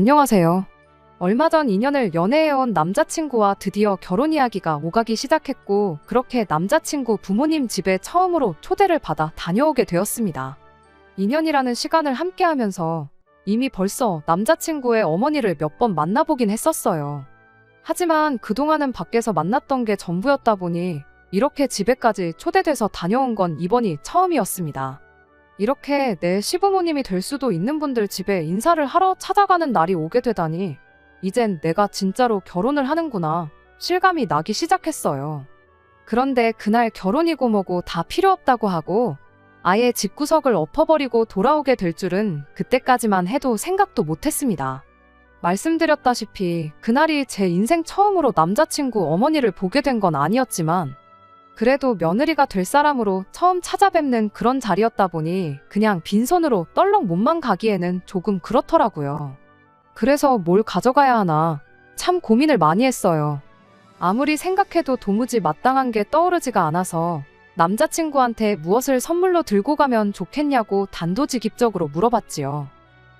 안녕하세요. 얼마 전 2년을 연애해온 남자친구와 드디어 결혼 이야기가 오가기 시작했고, 그렇게 남자친구 부모님 집에 처음으로 초대를 받아 다녀오게 되었습니다. 2년이라는 시간을 함께하면서 이미 벌써 남자친구의 어머니를 몇 번 만나보긴 했었어요. 하지만 그동안은 밖에서 만났던 게 전부였다 보니 이렇게 집에까지 초대돼서 다녀온 건 이번이 처음이었습니다. 이렇게 내 시부모님이 될 수도 있는 분들 집에 인사를 하러 찾아가는 날이 오게 되다니 이젠 내가 진짜로 결혼을 하는구나 실감이 나기 시작했어요. 그런데 그날 결혼이고 뭐고 다 필요 없다고 하고 아예 집구석을 엎어버리고 돌아오게 될 줄은 그때까지만 해도 생각도 못했습니다. 말씀드렸다시피 그날이 제 인생 처음으로 남자친구 어머니를 보게 된 건 아니었지만 그래도 며느리가 될 사람으로 처음 찾아뵙는 그런 자리였다 보니 그냥 빈손으로 떨렁 몸만 가기에는 조금 그렇더라고요. 그래서 뭘 가져가야 하나 참 고민을 많이 했어요. 아무리 생각해도 도무지 마땅한 게 떠오르지가 않아서 남자친구한테 무엇을 선물로 들고 가면 좋겠냐고 단도직입적으로 물어봤지요.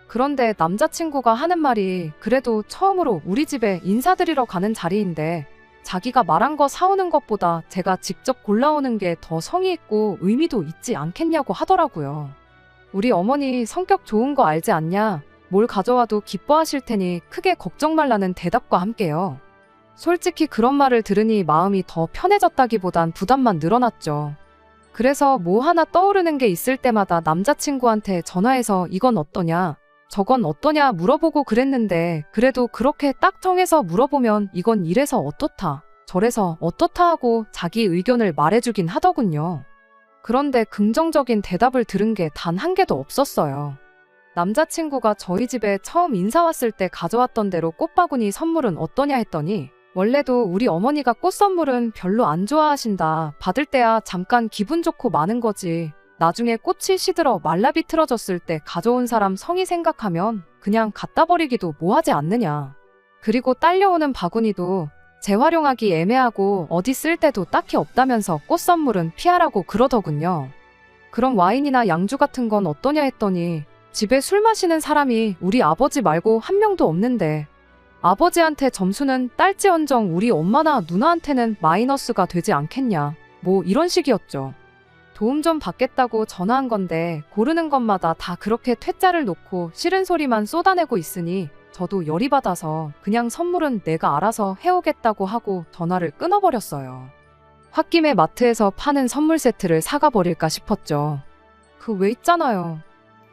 그런데 남자친구가 하는 말이 그래도 처음으로 우리 집에 인사드리러 가는 자리인데 자기가 말한 거 사오는 것보다 제가 직접 골라오는 게 더 성의 있고 의미도 있지 않겠냐고 하더라고요. 우리 어머니 성격 좋은 거 알지 않냐? 뭘 가져와도 기뻐하실 테니 크게 걱정 말라는 대답과 함께요. 솔직히 그런 말을 들으니 마음이 더 편해졌다기보단 부담만 늘어났죠. 그래서 뭐 하나 떠오르는 게 있을 때마다 남자친구한테 전화해서 이건 어떠냐? 저건 어떠냐 물어보고 그랬는데 그래도 그렇게 딱 정해서 물어보면 이건 이래서 어떻다, 저래서 어떻다 하고 자기 의견을 말해주긴 하더군요. 그런데 긍정적인 대답을 들은 게 단 한 개도 없었어요. 남자친구가 저희 집에 처음 인사 왔을 때 가져왔던 대로 꽃바구니 선물은 어떠냐 했더니 원래도 우리 어머니가 꽃 선물은 별로 안 좋아하신다. 받을 때야 잠깐 기분 좋고 마는 거지. 나중에 꽃이 시들어 말라 비틀어졌을 때 가져온 사람 성의 생각하면 그냥 갖다 버리기도 뭐하지 않느냐. 그리고 딸려오는 바구니도 재활용하기 애매하고 어디 쓸 데도 딱히 없다면서 꽃 선물은 피하라고 그러더군요. 그럼 와인이나 양주 같은 건 어떠냐 했더니 집에 술 마시는 사람이 우리 아버지 말고 한 명도 없는데 아버지한테 점수는 딸지언정 우리 엄마나 누나한테는 마이너스가 되지 않겠냐. 뭐 이런 식이었죠. 도움 좀 받겠다고 전화한 건데 고르는 것마다 다 그렇게 퇴짜를 놓고 싫은 소리만 쏟아내고 있으니 저도 열이 받아서 그냥 선물은 내가 알아서 해오겠다고 하고 전화를 끊어버렸어요. 홧김에 마트에서 파는 선물 세트를 사가 버릴까 싶었죠. 그 왜 있잖아요.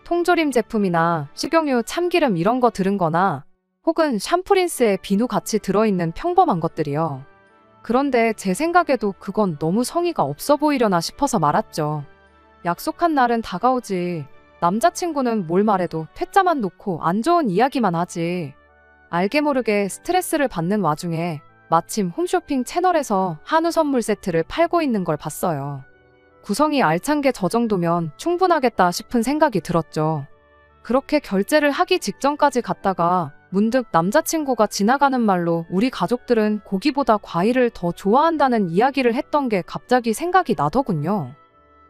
통조림 제품이나 식용유, 참기름 이런 거 들은 거나 혹은 샴푸린스에 비누 같이 들어있는 평범한 것들이요. 그런데 제 생각에도 그건 너무 성의가 없어 보이려나 싶어서 말았죠. 약속한 날은 다가오지. 남자친구는 뭘 말해도 퇴짜만 놓고 안 좋은 이야기만 하지. 알게 모르게 스트레스를 받는 와중에 마침 홈쇼핑 채널에서 한우 선물 세트를 팔고 있는 걸 봤어요. 구성이 알찬 게 저 정도면 충분하겠다 싶은 생각이 들었죠. 그렇게 결제를 하기 직전까지 갔다가 문득 남자친구가 지나가는 말로 우리 가족들은 고기보다 과일을 더 좋아한다는 이야기를 했던 게 갑자기 생각이 나더군요.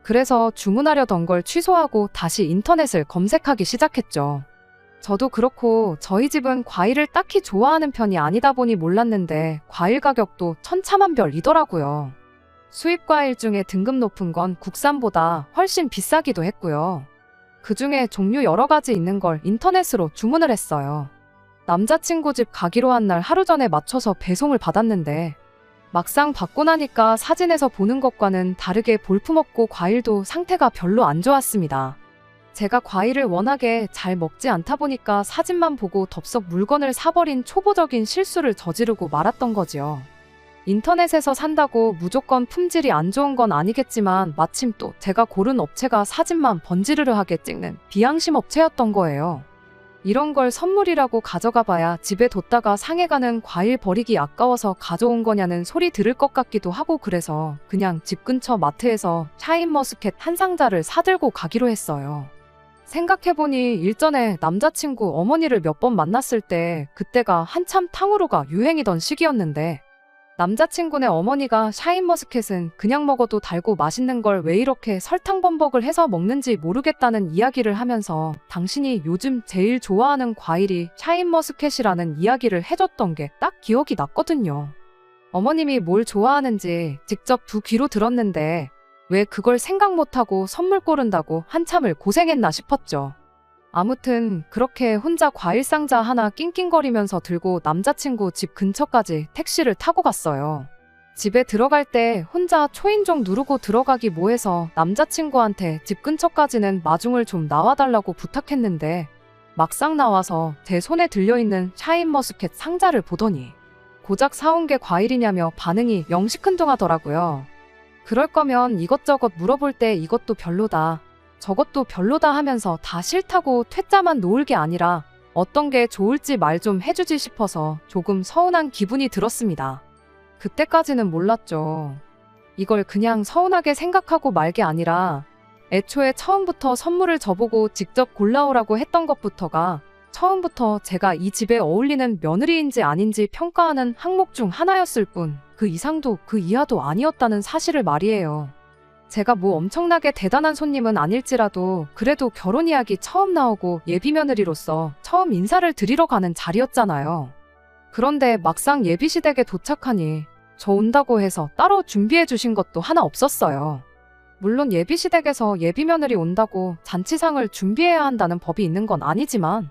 그래서 주문하려던 걸 취소하고 다시 인터넷을 검색하기 시작했죠. 저도 그렇고 저희 집은 과일을 딱히 좋아하는 편이 아니다 보니 몰랐는데 과일 가격도 천차만별이더라고요. 수입 과일 중에 등급 높은 건 국산보다 훨씬 비싸기도 했고요. 그중에 종류 여러 가지 있는 걸 인터넷으로 주문을 했어요. 남자친구 집 가기로 한 날 하루 전에 맞춰서 배송을 받았는데 막상 받고 나니까 사진에서 보는 것과는 다르게 볼품없고 과일도 상태가 별로 안 좋았습니다. 제가 과일을 워낙에 잘 먹지 않다 보니까 사진만 보고 덥석 물건을 사버린 초보적인 실수를 저지르고 말았던 거지요. 인터넷에서 산다고 무조건 품질이 안 좋은 건 아니겠지만 마침 또 제가 고른 업체가 사진만 번지르르하게 찍는 비양심 업체였던 거예요. 이런 걸 선물이라고 가져가 봐야 집에 뒀다가 상해가는 과일 버리기 아까워서 가져온 거냐는 소리 들을 것 같기도 하고 그래서 그냥 집 근처 마트에서 샤인머스켓 한 상자를 사들고 가기로 했어요. 생각해보니 일전에 남자친구 어머니를 몇 번 만났을 때 그때가 한참 탕후루가 유행이던 시기였는데 남자친구네 어머니가 샤인머스켓은 그냥 먹어도 달고 맛있는 걸 왜 이렇게 설탕 범벅을 해서 먹는지 모르겠다는 이야기를 하면서 당신이 요즘 제일 좋아하는 과일이 샤인머스켓이라는 이야기를 해줬던 게 딱 기억이 났거든요. 어머님이 뭘 좋아하는지 직접 두 귀로 들었는데 왜 그걸 생각 못하고 선물 고른다고 한참을 고생했나 싶었죠. 아무튼 그렇게 혼자 과일 상자 하나 낑낑거리면서 들고 남자친구 집 근처까지 택시를 타고 갔어요. 집에 들어갈 때 혼자 초인종 누르고 들어가기 뭐해서 남자친구한테 집 근처까지는 마중을 좀 나와달라고 부탁했는데 막상 나와서 제 손에 들려있는 샤인머스켓 상자를 보더니 고작 사온 게 과일이냐며 반응이 영 시큰둥하더라고요. 그럴 거면 이것저것 물어볼 때 이것도 별로다, 저것도 별로다 하면서 다 싫다고 퇴짜만 놓을 게 아니라 어떤 게 좋을지 말 좀 해주지 싶어서 조금 서운한 기분이 들었습니다. 그때까지는 몰랐죠. 이걸 그냥 서운하게 생각하고 말 게 아니라 애초에 처음부터 선물을 저보고 직접 골라오라고 했던 것부터가 처음부터 제가 이 집에 어울리는 며느리인지 아닌지 평가하는 항목 중 하나였을 뿐 그 이상도 그 이하도 아니었다는 사실을 말이에요. 제가 뭐 엄청나게 대단한 손님은 아닐지라도 그래도 결혼 이야기 처음 나오고 예비며느리로서 처음 인사를 드리러 가는 자리였잖아요. 그런데 막상 예비시댁에 도착하니 저 온다고 해서 따로 준비해 주신 것도 하나 없었어요. 물론 예비시댁에서 예비며느리 온다고 잔치상을 준비해야 한다는 법이 있는 건 아니지만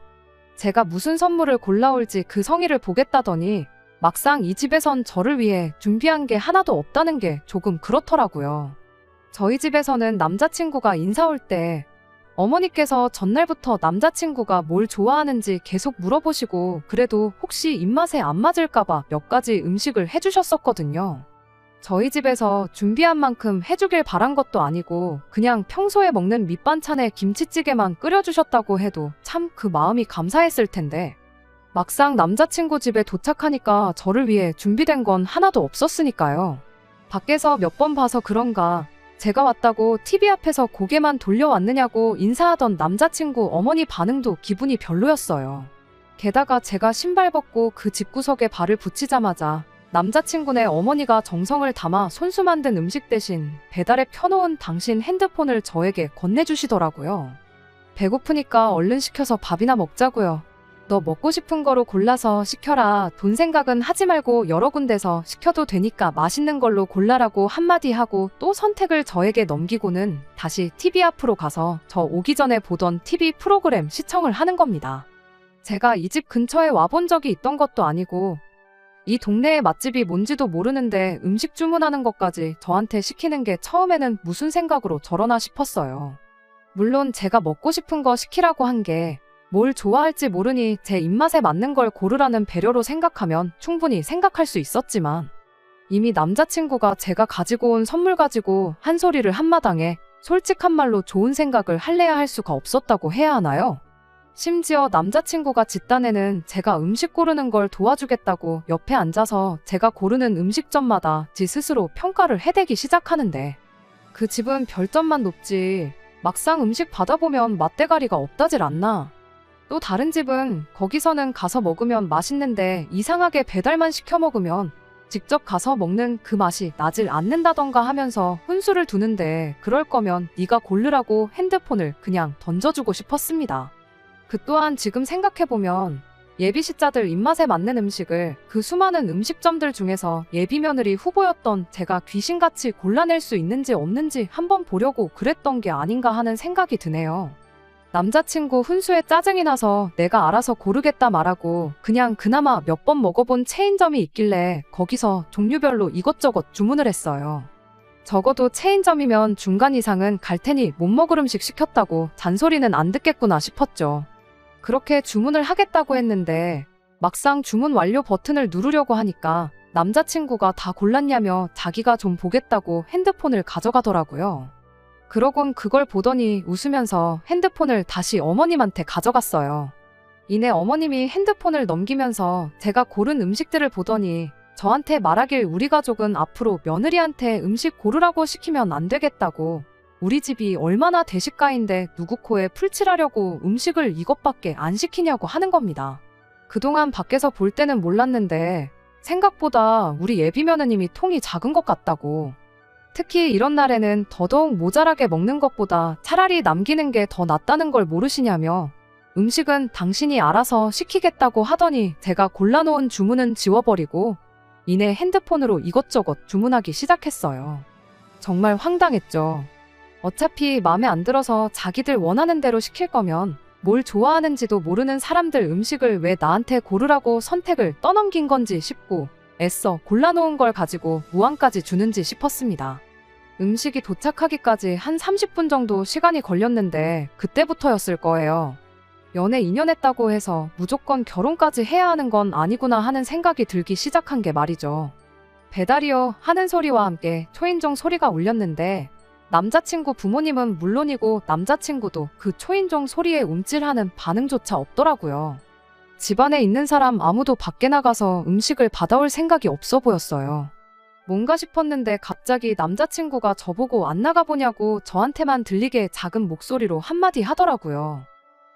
제가 무슨 선물을 골라올지 그 성의를 보겠다더니 막상 이 집에선 저를 위해 준비한 게 하나도 없다는 게 조금 그렇더라고요. 저희 집에서는 남자친구가 인사 올 때 어머니께서 전날부터 남자친구가 뭘 좋아하는지 계속 물어보시고 그래도 혹시 입맛에 안 맞을까봐 몇 가지 음식을 해주셨었거든요. 저희 집에서 준비한 만큼 해주길 바란 것도 아니고 그냥 평소에 먹는 밑반찬에 김치찌개만 끓여주셨다고 해도 참 그 마음이 감사했을 텐데 막상 남자친구 집에 도착하니까 저를 위해 준비된 건 하나도 없었으니까요. 밖에서 몇 번 봐서 그런가 제가 왔다고 TV 앞에서 고개만 돌려왔느냐고 인사하던 남자친구 어머니 반응도 기분이 별로였어요. 게다가 제가 신발 벗고 그 집구석에 발을 붙이자마자 남자친구네 어머니가 정성을 담아 손수 만든 음식 대신 배달에 켜놓은 당신 핸드폰을 저에게 건네주시더라고요. 배고프니까 얼른 시켜서 밥이나 먹자고요. 너 먹고 싶은 거로 골라서 시켜라. 돈 생각은 하지 말고 여러 군데서 시켜도 되니까 맛있는 걸로 골라라고 한마디 하고 또 선택을 저에게 넘기고는 다시 TV 앞으로 가서 저 오기 전에 보던 TV 프로그램 시청을 하는 겁니다. 제가 이 집 근처에 와본 적이 있던 것도 아니고 이 동네에 맛집이 뭔지도 모르는데 음식 주문하는 것까지 저한테 시키는 게 처음에는 무슨 생각으로 저러나 싶었어요. 물론 제가 먹고 싶은 거 시키라고 한 게 뭘 좋아할지 모르니 제 입맛에 맞는 걸 고르라는 배려로 생각하면 충분히 생각할 수 있었지만 이미 남자친구가 제가 가지고 온 선물 가지고 한 소리를 한마당에 솔직한 말로 좋은 생각을 할래야 할 수가 없었다고 해야 하나요? 심지어 남자친구가 집단에는 제가 음식 고르는 걸 도와주겠다고 옆에 앉아서 제가 고르는 음식점마다 지 스스로 평가를 해대기 시작하는데 그 집은 별점만 높지 막상 음식 받아보면 맛대가리가 없다질 않나. 또 다른 집은 거기서는 가서 먹으면 맛있는데 이상하게 배달만 시켜 먹으면 직접 가서 먹는 그 맛이 나질 않는다던가 하면서 훈수를 두는데 그럴 거면 네가 고르라고 핸드폰을 그냥 던져주고 싶었습니다. 그 또한 지금 생각해보면 예비시자들 입맛에 맞는 음식을 그 수많은 음식점들 중에서 예비며느리 후보였던 제가 귀신같이 골라낼 수 있는지 없는지 한번 보려고 그랬던 게 아닌가 하는 생각이 드네요. 남자친구 훈수에 짜증이 나서 내가 알아서 고르겠다 말하고 그냥 그나마 몇 번 먹어본 체인점이 있길래 거기서 종류별로 이것저것 주문을 했어요. 적어도 체인점이면 중간 이상은 갈 테니 못 먹을 음식 시켰다고 잔소리는 안 듣겠구나 싶었죠. 그렇게 주문을 하겠다고 했는데 막상 주문 완료 버튼을 누르려고 하니까 남자친구가 다 골랐냐며 자기가 좀 보겠다고 핸드폰을 가져가더라고요. 그러곤 그걸 보더니 웃으면서 핸드폰을 다시 어머님한테 가져갔어요. 이내 어머님이 핸드폰을 넘기면서 제가 고른 음식들을 보더니 저한테 말하길 우리 가족은 앞으로 며느리한테 음식 고르라고 시키면 안 되겠다고 우리 집이 얼마나 대식가인데 누구 코에 풀칠하려고 음식을 이것밖에 안 시키냐고 하는 겁니다. 그동안 밖에서 볼 때는 몰랐는데 생각보다 우리 예비 며느님이 통이 작은 것 같다고. 특히 이런 날에는 더더욱 모자라게 먹는 것보다 차라리 남기는 게 더 낫다는 걸 모르시냐며 음식은 당신이 알아서 시키겠다고 하더니 제가 골라놓은 주문은 지워버리고 이내 핸드폰으로 이것저것 주문하기 시작했어요. 정말 황당했죠. 어차피 마음에 안 들어서 자기들 원하는 대로 시킬 거면 뭘 좋아하는지도 모르는 사람들 음식을 왜 나한테 고르라고 선택을 떠넘긴 건지 싶고 애써 골라놓은 걸 가지고 무한까지 주는지 싶었습니다. 음식이 도착하기까지 한 30분 정도 시간이 걸렸는데 그때부터였을 거예요. 연애 2년 했다고 해서 무조건 결혼까지 해야 하는 건 아니구나 하는 생각이 들기 시작한 게 말이죠. 배달이요 하는 소리와 함께 초인종 소리가 울렸는데 남자친구 부모님은 물론이고 남자친구도 그 초인종 소리에 움찔하는 반응조차 없더라고요. 집안에 있는 사람 아무도 밖에 나가서 음식을 받아올 생각이 없어 보였어요. 뭔가 싶었는데 갑자기 남자친구가 저보고 안 나가보냐고 저한테만 들리게 작은 목소리로 한마디 하더라고요.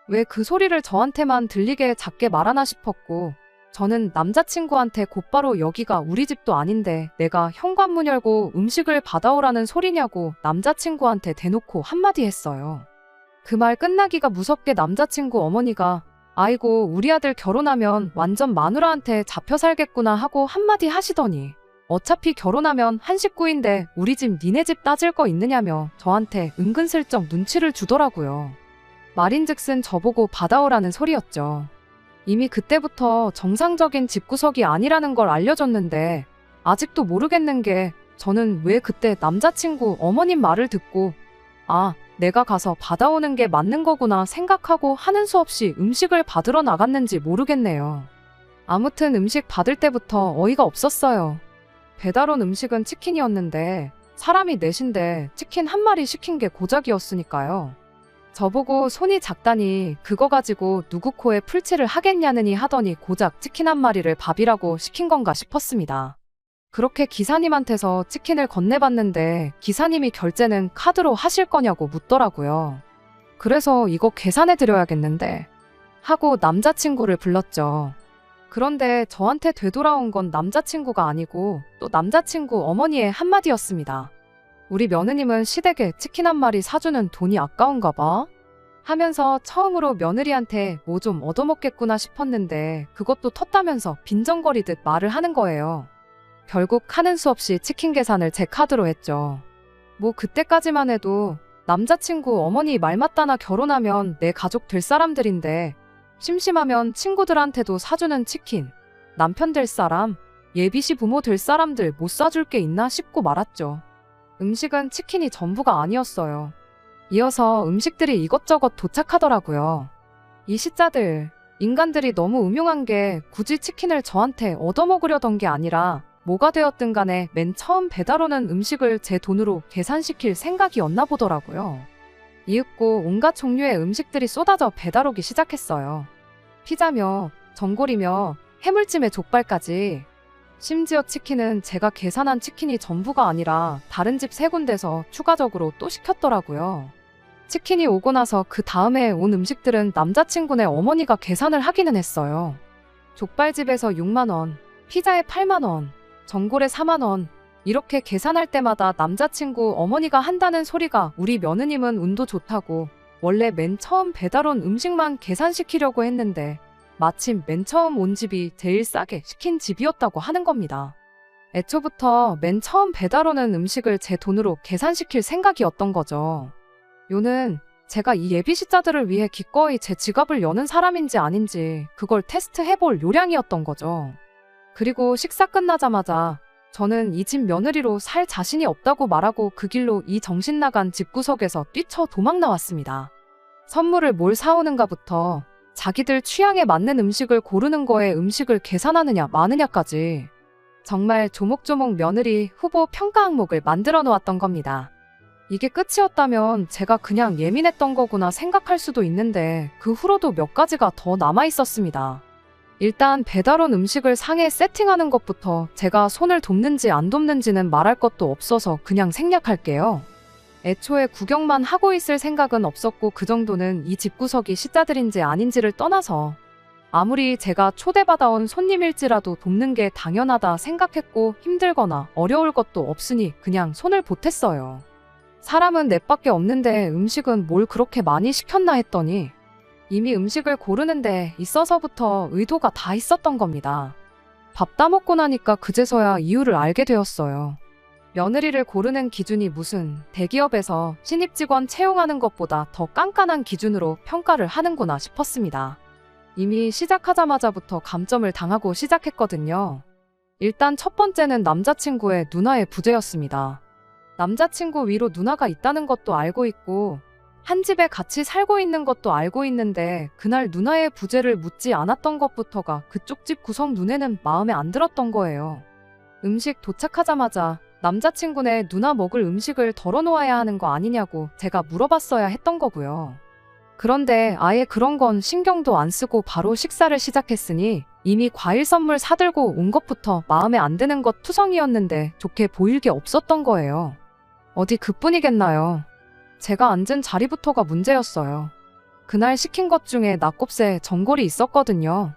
왜 그 소리를 저한테만 들리게 작게 말하나 싶었고 저는 남자친구한테 곧바로 여기가 우리 집도 아닌데 내가 현관문 열고 음식을 받아오라는 소리냐고 남자친구한테 대놓고 한마디 했어요. 그 말 끝나기가 무섭게 남자친구 어머니가 아이고 우리 아들 결혼하면 완전 마누라한테 잡혀 살겠구나 하고 한마디 하시더니 어차피 결혼하면 한 식구인데 우리 집 니네 집 따질 거 있느냐며 저한테 은근슬쩍 눈치를 주더라고요. 말인즉슨 저보고 받아오라는 소리였죠. 이미 그때부터 정상적인 집구석이 아니라는 걸 알려줬는데 아직도 모르겠는 게 저는 왜 그때 남자친구 어머님 말을 듣고 아, 내가 가서 받아오는 게 맞는 거구나 생각하고 하는 수 없이 음식을 받으러 나갔는지 모르겠네요. 아무튼 음식 받을 때부터 어이가 없었어요. 배달 온 음식은 치킨이었는데 사람이 넷인데 치킨 한 마리 시킨 게 고작이었으니까요. 저보고 손이 작다니 그거 가지고 누구 코에 풀칠을 하겠냐느니 하더니 고작 치킨 한 마리를 밥이라고 시킨 건가 싶었습니다. 그렇게 기사님한테서 치킨을 건네봤는데 기사님이 결제는 카드로 하실 거냐고 묻더라고요. 그래서 이거 계산해드려야겠는데 하고 남자친구를 불렀죠. 그런데 저한테 되돌아온 건 남자친구가 아니고 또 남자친구 어머니의 한마디였습니다. 우리 며느님은 시댁에 치킨 한 마리 사주는 돈이 아까운가 봐? 하면서 처음으로 며느리한테 뭐 좀 얻어먹겠구나 싶었는데 그것도 텄다면서 빈정거리듯 말을 하는 거예요. 결국 하는 수 없이 치킨 계산을 제 카드로 했죠. 뭐 그때까지만 해도 남자친구 어머니 말 맞다나 결혼하면 내 가족 될 사람들인데 심심하면 친구들한테도 사주는 치킨, 남편 될 사람, 예비시 부모 될 사람들 못 사줄 게 있나 싶고 말았죠. 음식은 치킨이 전부가 아니었어요. 이어서 음식들이 이것저것 도착하더라고요. 이 시짜들, 인간들이 너무 음흉한 게 굳이 치킨을 저한테 얻어먹으려던 게 아니라 뭐가 되었든 간에 맨 처음 배달 오는 음식을 제 돈으로 계산시킬 생각이었나 보더라고요. 이윽고 온갖 종류의 음식들이 쏟아져 배달 오기 시작했어요. 피자며 전골이며 해물찜에 족발까지. 심지어 치킨은 제가 계산한 치킨이 전부가 아니라 다른 집 3군데서 추가적으로 또 시켰더라고요. 치킨이 오고 나서 그 다음에 온 음식들은 남자친구네 어머니가 계산을 하기는 했어요. 족발집에서 6만원, 피자에 8만원, 전골에 4만원, 이렇게 계산할 때마다 남자친구 어머니가 한다는 소리가 우리 며느님은 운도 좋다고 원래 맨 처음 배달 온 음식만 계산시키려고 했는데 마침 맨 처음 온 집이 제일 싸게 시킨 집이었다고 하는 겁니다. 애초부터 맨 처음 배달 오는 음식을 제 돈으로 계산시킬 생각이었던 거죠. 요는 제가 이 예비시자들을 위해 기꺼이 제 지갑을 여는 사람인지 아닌지 그걸 테스트해볼 요량이었던 거죠. 그리고 식사 끝나자마자 저는 이 집 며느리로 살 자신이 없다고 말하고 그 길로 이 정신 나간 집구석에서 뛰쳐 도망 나왔습니다. 선물을 뭘 사오는가부터 자기들 취향에 맞는 음식을 고르는 거에 음식을 계산하느냐 마느냐까지 정말 조목조목 며느리 후보 평가 항목을 만들어 놓았던 겁니다. 이게 끝이었다면 제가 그냥 예민했던 거구나 생각할 수도 있는데 그 후로도 몇 가지가 더 남아 있었습니다. 일단 배달 온 음식을 상에 세팅하는 것부터 제가 손을 돕는지 안 돕는지는 말할 것도 없어서 그냥 생략할게요. 애초에 구경만 하고 있을 생각은 없었고 그 정도는 이 집구석이 시자들인지 아닌지를 떠나서 아무리 제가 초대받아온 손님일지라도 돕는 게 당연하다 생각했고 힘들거나 어려울 것도 없으니 그냥 손을 보탰어요. 사람은 넷밖에 없는데 음식은 뭘 그렇게 많이 시켰나 했더니 이미 음식을 고르는데 있어서부터 의도가 다 있었던 겁니다. 밥 따먹고 나니까 그제서야 이유를 알게 되었어요. 며느리를 고르는 기준이 무슨 대기업에서 신입 직원 채용하는 것보다 더 깐깐한 기준으로 평가를 하는구나 싶었습니다. 이미 시작하자마자부터 감점을 당하고 시작했거든요. 일단 첫 번째는 남자친구의 누나의 부재였습니다. 남자친구 위로 누나가 있다는 것도 알고 있고 한 집에 같이 살고 있는 것도 알고 있는데 그날 누나의 부재를 묻지 않았던 것부터가 그쪽 집 구성 눈에는 마음에 안 들었던 거예요. 음식 도착하자마자 남자친구네 누나 먹을 음식을 덜어놓아야 하는 거 아니냐고 제가 물어봤어야 했던 거고요. 그런데 아예 그런 건 신경도 안 쓰고 바로 식사를 시작했으니 이미 과일 선물 사들고 온 것부터 마음에 안 드는 것 투성이었는데 좋게 보일 게 없었던 거예요. 어디 그뿐이겠나요. 제가 앉은 자리부터가 문제였어요. 그날 시킨 것 중에 낙곱새 전골이 있었거든요.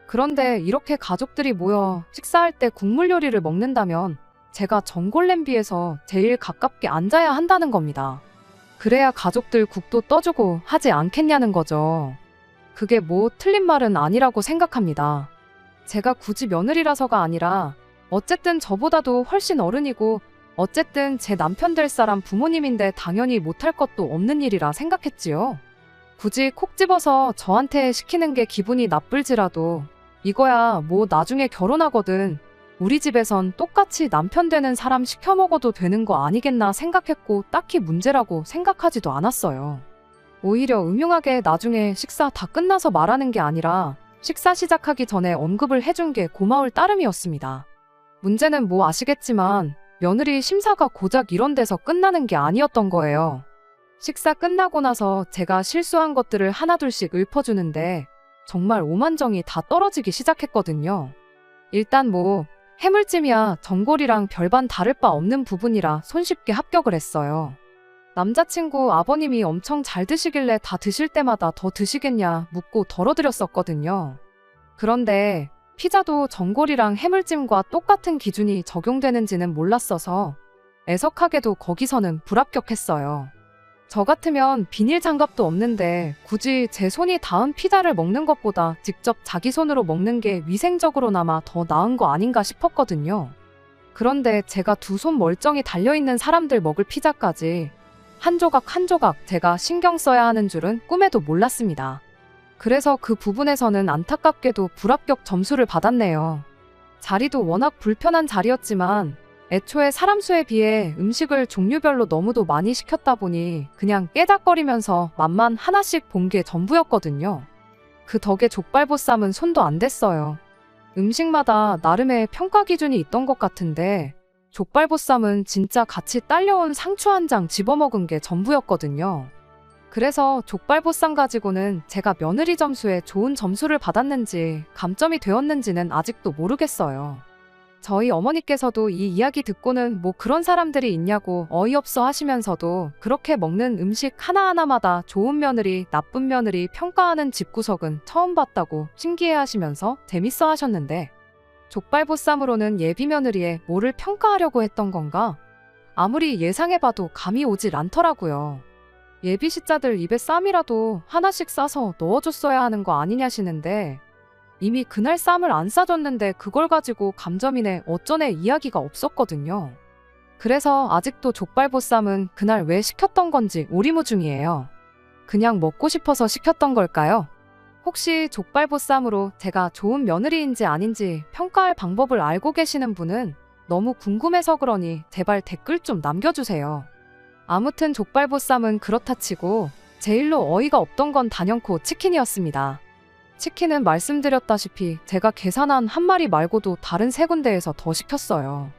그런데 이렇게 가족들이 모여 식사할 때 국물 요리를 먹는다면 제가 전골 냄비에서 제일 가깝게 앉아야 한다는 겁니다. 그래야 가족들 국도 떠주고 하지 않겠냐는 거죠. 그게 뭐 틀린 말은 아니라고 생각합니다. 제가 굳이 며느리라서가 아니라 어쨌든 저보다도 훨씬 어른이고 어쨌든 제 남편 될 사람 부모님인데 당연히 못할 것도 없는 일이라 생각했지요. 굳이 콕 집어서 저한테 시키는 게 기분이 나쁠지라도 이거야 뭐 나중에 결혼하거든 우리 집에선 똑같이 남편 되는 사람 시켜 먹어도 되는 거 아니겠나 생각했고 딱히 문제라고 생각하지도 않았어요. 오히려 음흉하게 나중에 식사 다 끝나서 말하는 게 아니라 식사 시작하기 전에 언급을 해준 게 고마울 따름이었습니다. 문제는 뭐 아시겠지만 며느리 심사가 고작 이런 데서 끝나는 게 아니었던 거예요. 식사 끝나고 나서 제가 실수한 것들을 하나둘씩 읊어주는데 정말 오만정이 다 떨어지기 시작했거든요. 일단 뭐 해물찜이야 전골이랑 별반 다를 바 없는 부분이라 손쉽게 합격을 했어요. 남자친구 아버님이 엄청 잘 드시길래 다 드실 때마다 더 드시겠냐 묻고 덜어드렸었거든요. 그런데 피자도 전골이랑 해물찜과 똑같은 기준이 적용되는지는 몰랐어서 애석하게도 거기서는 불합격했어요. 저 같으면 비닐 장갑도 없는데 굳이 제 손이 닿은 피자를 먹는 것보다 직접 자기 손으로 먹는 게 위생적으로나마 더 나은 거 아닌가 싶었거든요. 그런데 제가 두 손 멀쩡히 달려있는 사람들 먹을 피자까지 한 조각 한 조각 제가 신경 써야 하는 줄은 꿈에도 몰랐습니다. 그래서 그 부분에서는 안타깝게도 불합격 점수를 받았네요. 자리도 워낙 불편한 자리였지만 애초에 사람 수에 비해 음식을 종류별로 너무도 많이 시켰다 보니 그냥 깨작거리면서 맛만 하나씩 본 게 전부였거든요. 그 덕에 족발보쌈은 손도 안 댔어요. 음식마다 나름의 평가 기준이 있던 것 같은데 족발보쌈은 진짜 같이 딸려온 상추 한 장 집어먹은 게 전부였거든요. 그래서 족발보쌈 가지고는 제가 며느리 점수에 좋은 점수를 받았는지 감점이 되었는지는 아직도 모르겠어요. 저희 어머니께서도 이 이야기 듣고는 뭐 그런 사람들이 있냐고 어이없어 하시면서도 그렇게 먹는 음식 하나하나마다 좋은 며느리, 나쁜 며느리 평가하는 집구석은 처음 봤다고 신기해 하시면서 재밌어 하셨는데 족발보쌈으로는 예비 며느리의 뭐를 평가하려고 했던 건가? 아무리 예상해봐도 감이 오질 않더라고요. 예비 시자들 입에 쌈이라도 하나씩 싸서 넣어줬어야 하는 거 아니냐시는데 이미 그날 쌈을 안 싸줬는데 그걸 가지고 감점이네 어쩌네 이야기가 없었거든요. 그래서 아직도 족발보쌈은 그날 왜 시켰던 건지 오리무중이에요. 그냥 먹고 싶어서 시켰던 걸까요? 혹시 족발보쌈으로 제가 좋은 며느리인지 아닌지 평가할 방법을 알고 계시는 분은 너무 궁금해서 그러니 제발 댓글 좀 남겨주세요. 아무튼 족발보쌈은 그렇다 치고 제일로 어이가 없던 건 단연코 치킨이었습니다. 치킨은 말씀드렸다시피 제가 계산한 한 마리 말고도 다른 세 군데에서 더 시켰어요.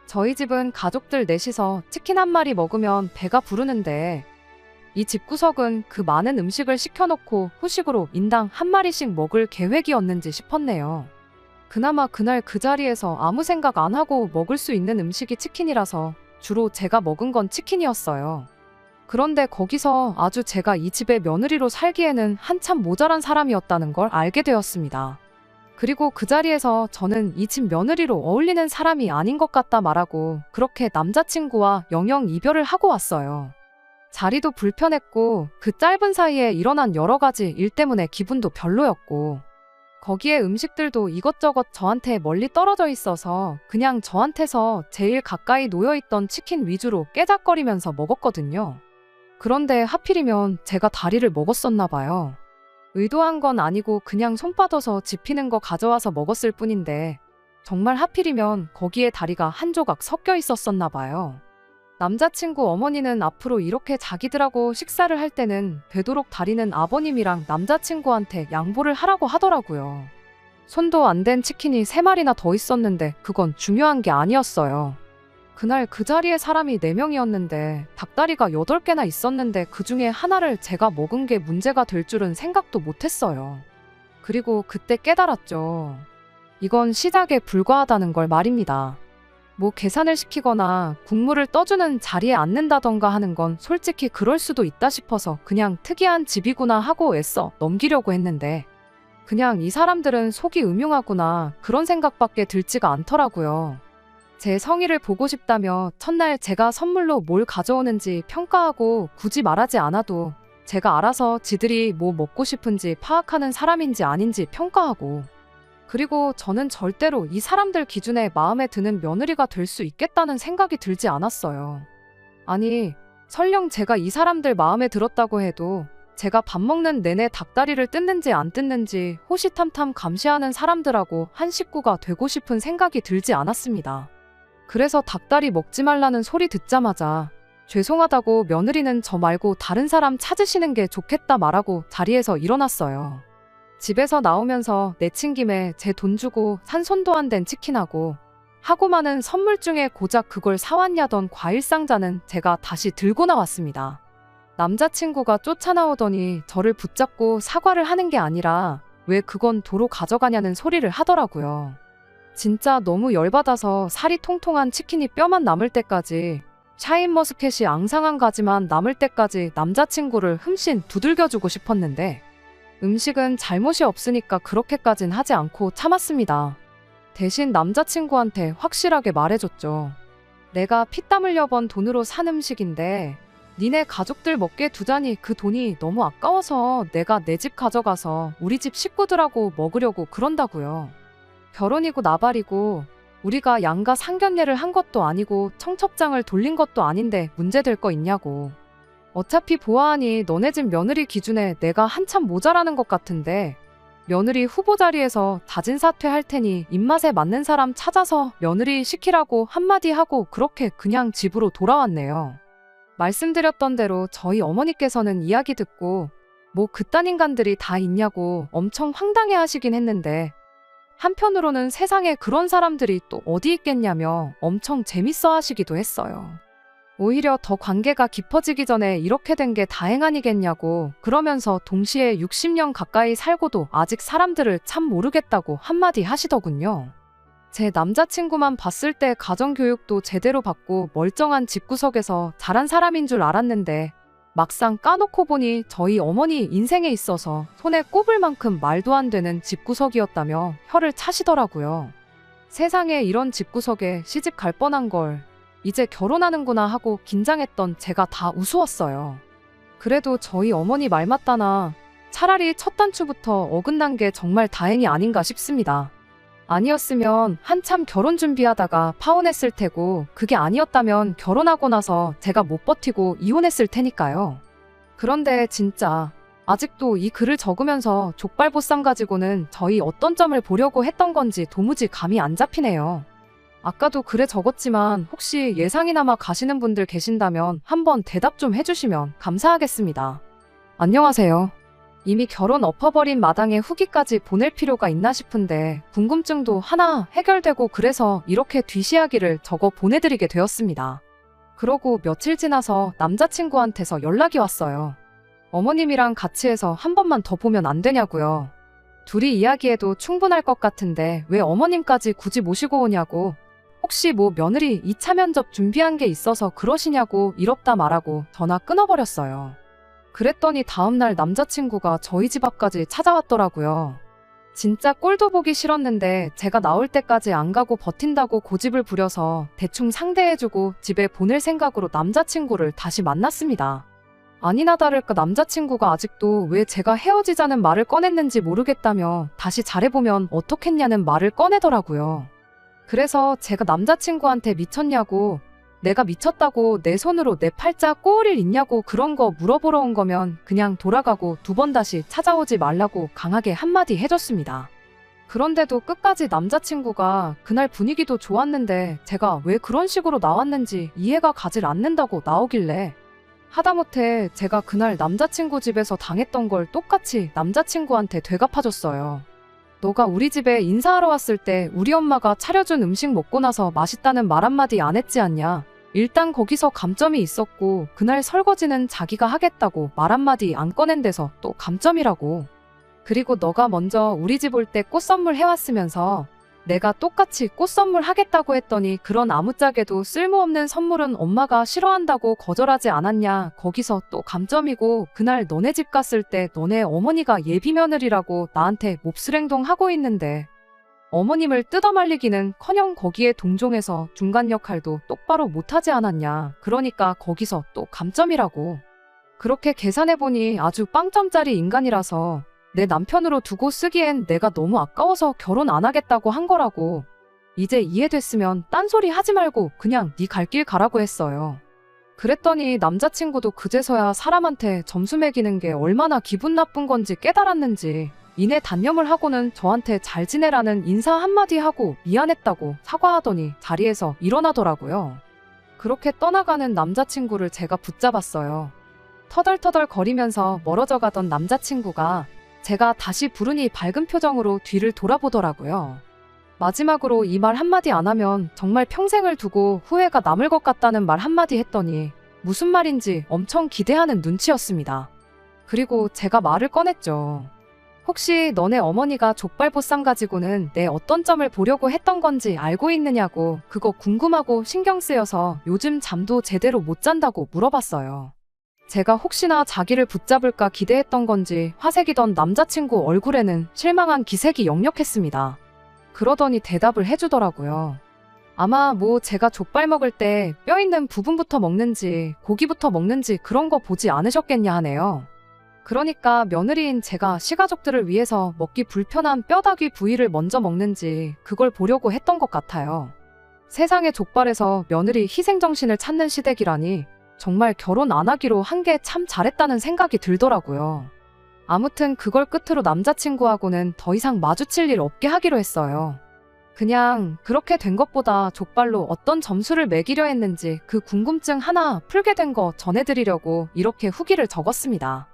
저희 집은 가족들 넷이서 치킨 한 마리 먹으면 배가 부르는데 이 집구석은 그 많은 음식을 시켜놓고 후식으로 인당 한 마리씩 먹을 계획이었는지 싶었네요. 그나마 그날 그 자리에서 아무 생각 안 하고 먹을 수 있는 음식이 치킨이라서 주로 제가 먹은 건 치킨이었어요. 그런데 거기서 아주 제가 이 집의 며느리로 살기에는 한참 모자란 사람이었다는 걸 알게 되었습니다. 그리고 그 자리에서 저는 이 집 며느리로 어울리는 사람이 아닌 것 같다 말하고 그렇게 남자친구와 영영 이별을 하고 왔어요. 자리도 불편했고 그 짧은 사이에 일어난 여러 가지 일 때문에 기분도 별로였고 거기에 음식들도 이것저것 저한테 멀리 떨어져 있어서 그냥 저한테서 제일 가까이 놓여있던 치킨 위주로 깨작거리면서 먹었거든요. 그런데 하필이면 제가 다리를 먹었었나 봐요. 의도한 건 아니고 그냥 손 뻗어서 집히는 거 가져와서 먹었을 뿐인데 정말 하필이면 거기에 다리가 한 조각 섞여 있었었나 봐요. 남자친구 어머니는 앞으로 이렇게 자기들하고 식사를 할 때는 되도록 다리는 아버님이랑 남자친구한테 양보를 하라고 하더라고요. 손도 안 댄 치킨이 3마리나 더 있었는데 그건 중요한 게 아니었어요. 그날 그 자리에 사람이 4명이었는데 닭다리가 8개나 있었는데 그 중에 하나를 제가 먹은 게 문제가 될 줄은 생각도 못했어요. 그리고 그때 깨달았죠. 이건 시작에 불과하다는 걸 말입니다. 뭐 계산을 시키거나 국물을 떠주는 자리에 앉는다던가 하는 건 솔직히 그럴 수도 있다 싶어서 그냥 특이한 집이구나 하고 애써 넘기려고 했는데 그냥 이 사람들은 속이 음흉하구나 그런 생각밖에 들지가 않더라고요. 제 성의를 보고 싶다며 첫날 제가 선물로 뭘 가져오는지 평가하고 굳이 말하지 않아도 제가 알아서 지들이 뭐 먹고 싶은지 파악하는 사람인지 아닌지 평가하고 그리고 저는 절대로 이 사람들 기준에 마음에 드는 며느리가 될 수 있겠다는 생각이 들지 않았어요. 아니, 설령 제가 이 사람들 마음에 들었다고 해도 제가 밥 먹는 내내 닭다리를 뜯는지 안 뜯는지 호시탐탐 감시하는 사람들하고 한 식구가 되고 싶은 생각이 들지 않았습니다. 그래서 닭다리 먹지 말라는 소리 듣자마자 죄송하다고 며느리는 저 말고 다른 사람 찾으시는 게 좋겠다 말하고 자리에서 일어났어요. 집에서 나오면서 내친 김에 제 돈 주고 산 손도 안 댄 치킨하고 하고 많은 선물 중에 고작 그걸 사왔냐던 과일 상자는 제가 다시 들고 나왔습니다. 남자친구가 쫓아나오더니 저를 붙잡고 사과를 하는 게 아니라 왜 그건 도로 가져가냐는 소리를 하더라고요. 진짜 너무 열받아서 살이 통통한 치킨이 뼈만 남을 때까지 샤인머스켓이 앙상한 가지만 남을 때까지 남자친구를 흠씬 두들겨주고 싶었는데 음식은 잘못이 없으니까 그렇게까진 하지 않고 참았습니다. 대신 남자친구한테 확실하게 말해줬죠. 내가 피땀 흘려 번 돈으로 산 음식인데 니네 가족들 먹게 두자니 그 돈이 너무 아까워서 내가 내 집 가져가서 우리 집 식구들하고 먹으려고 그런다고요. 결혼이고 나발이고 우리가 양가 상견례를 한 것도 아니고 청첩장을 돌린 것도 아닌데 문제될 거 있냐고. 어차피 보아하니 너네 집 며느리 기준에 내가 한참 모자라는 것 같은데 며느리 후보 자리에서 다진 사퇴할 테니 입맛에 맞는 사람 찾아서 며느리 시키라고 한마디 하고 그렇게 그냥 집으로 돌아왔네요. 말씀드렸던 대로 저희 어머니께서는 이야기 듣고 뭐 그딴 인간들이 다 있냐고 엄청 황당해 하시긴 했는데 한편으로는 세상에 그런 사람들이 또 어디 있겠냐며 엄청 재밌어 하시기도 했어요. 오히려 더 관계가 깊어지기 전에 이렇게 된 게 다행 아니겠냐고 그러면서 동시에 60년 가까이 살고도 아직 사람들을 참 모르겠다고 한마디 하시더군요. 제 남자친구만 봤을 때 가정교육도 제대로 받고 멀쩡한 집구석에서 자란 사람인 줄 알았는데 막상 까놓고 보니 저희 어머니 인생에 있어서 손에 꼽을 만큼 말도 안 되는 집구석이었다며 혀를 차시더라고요. 세상에 이런 집구석에 시집 갈 뻔한 걸 이제 결혼하는구나 하고 긴장했던 제가 다 우스웠어요. 그래도 저희 어머니 말 맞다나 차라리 첫 단추부터 어긋난 게 정말 다행이 아닌가 싶습니다. 아니었으면 한참 결혼 준비하다가 파혼했을 테고 그게 아니었다면 결혼하고 나서 제가 못 버티고 이혼했을 테니까요. 그런데 진짜 아직도 이 글을 적으면서 족발보쌈 가지고는 저희 어떤 점을 보려고 했던 건지 도무지 감이 안 잡히네요. 아까도 글에 적었지만 혹시 예상이나마 가시는 분들 계신다면 한번 대답 좀 해주시면 감사하겠습니다. 안녕하세요. 이미 결혼 엎어버린 마당에 후기까지 보낼 필요가 있나 싶은데 궁금증도 하나 해결되고 그래서 이렇게 뒷이야기를 적어 보내드리게 되었습니다. 그러고 며칠 지나서 남자친구한테서 연락이 왔어요. 어머님이랑 같이 해서 한 번만 더 보면 안 되냐고요. 둘이 이야기해도 충분할 것 같은데 왜 어머님까지 굳이 모시고 오냐고. 혹시 뭐 며느리 2차 면접 준비한 게 있어서 그러시냐고 이럽다 말하고 전화 끊어버렸어요. 그랬더니 다음날 남자친구가 저희 집 앞까지 찾아왔더라고요. 진짜 꼴도 보기 싫었는데 제가 나올 때까지 안 가고 버틴다고 고집을 부려서 대충 상대해주고 집에 보낼 생각으로 남자친구를 다시 만났습니다. 아니나 다를까 남자친구가 아직도 왜 제가 헤어지자는 말을 꺼냈는지 모르겠다며 다시 잘해보면 어떻겠냐는 말을 꺼내더라고요. 그래서 제가 남자친구한테 미쳤냐고, 내가 미쳤다고 내 손으로 내 팔자 꼬을 일 있냐고 그런 거 물어보러 온 거면 그냥 돌아가고 2번 다시 찾아오지 말라고 강하게 한마디 해줬습니다. 그런데도 끝까지 남자친구가 그날 분위기도 좋았는데 제가 왜 그런 식으로 나왔는지 이해가 가질 않는다고 나오길래 하다못해 제가 그날 남자친구 집에서 당했던 걸 똑같이 남자친구한테 되갚아줬어요. 너가 우리 집에 인사하러 왔을 때 우리 엄마가 차려준 음식 먹고 나서 맛있다는 말 한마디 안 했지 않냐? 일단 거기서 감점이 있었고 그날 설거지는 자기가 하겠다고 말 한마디 안 꺼낸 데서 또 감점이라고. 그리고 너가 먼저 우리 집 올 때 꽃 선물 해왔으면서 내가 똑같이 꽃 선물 하겠다고 했더니 그런 아무짝에도 쓸모없는 선물은 엄마가 싫어한다고 거절하지 않았냐. 거기서 또 감점이고 그날 너네 집 갔을 때 너네 어머니가 예비 며느리라고 나한테 몹쓸 행동하고 있는데 어머님을 뜯어말리기는커녕 거기에 동종해서 중간 역할도 똑바로 못하지 않았냐. 그러니까 거기서 또 감점이라고. 그렇게 계산해보니 아주 빵점짜리 인간이라서 내 남편으로 두고 쓰기엔 내가 너무 아까워서 결혼 안 하겠다고 한 거라고. 이제 이해됐으면 딴소리 하지 말고 그냥 네 갈 길 가라고 했어요. 그랬더니 남자친구도 그제서야 사람한테 점수 매기는 게 얼마나 기분 나쁜 건지 깨달았는지 이내 단념을 하고는 저한테 잘 지내라는 인사 한마디 하고 미안했다고 사과하더니 자리에서 일어나더라고요. 그렇게 떠나가는 남자친구를 제가 붙잡았어요. 터덜터덜 거리면서 멀어져 가던 남자친구가 제가 다시 부르니 밝은 표정으로 뒤를 돌아보더라고요. 마지막으로 이 말 한마디 안 하면 정말 평생을 두고 후회가 남을 것 같다는 말 한마디 했더니 무슨 말인지 엄청 기대하는 눈치였습니다. 그리고 제가 말을 꺼냈죠. 혹시 너네 어머니가 족발보쌈 가지고는 내 어떤 점을 보려고 했던 건지 알고 있느냐고 그거 궁금하고 신경 쓰여서 요즘 잠도 제대로 못 잔다고 물어봤어요. 제가 혹시나 자기를 붙잡을까 기대했던 건지 화색이던 남자친구 얼굴에는 실망한 기색이 역력했습니다. 그러더니 대답을 해주더라고요. 아마 뭐 제가 족발 먹을 때 뼈 있는 부분부터 먹는지 고기부터 먹는지 그런 거 보지 않으셨겠냐 하네요. 그러니까 며느리인 제가 시가족들을 위해서 먹기 불편한 뼈다귀 부위를 먼저 먹는지 그걸 보려고 했던 것 같아요. 세상의 족발에서 며느리 희생정신을 찾는 시댁이라니 정말 결혼 안 하기로 한 게 참 잘했다는 생각이 들더라고요. 아무튼 그걸 끝으로 남자친구하고는 더 이상 마주칠 일 없게 하기로 했어요. 그냥 그렇게 된 것보다 족발로 어떤 점수를 매기려 했는지 그 궁금증 하나 풀게 된 거 전해드리려고 이렇게 후기를 적었습니다.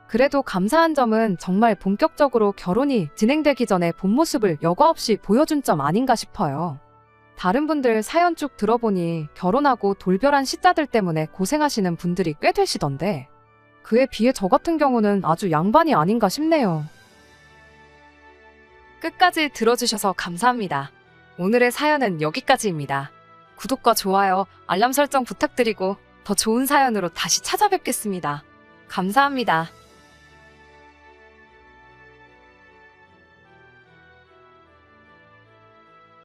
그래도 감사한 점은 정말 본격적으로 결혼이 진행되기 전에 본 모습을 여과 없이 보여준 점 아닌가 싶어요. 다른 분들 사연 쭉 들어보니 결혼하고 돌별한 시자들 때문에 고생하시는 분들이 꽤 되시던데 그에 비해 저 같은 경우는 아주 양반이 아닌가 싶네요. 끝까지 들어주셔서 감사합니다. 오늘의 사연은 여기까지입니다. 구독과 좋아요, 알람 설정 부탁드리고 더 좋은 사연으로 다시 찾아뵙겠습니다. 감사합니다.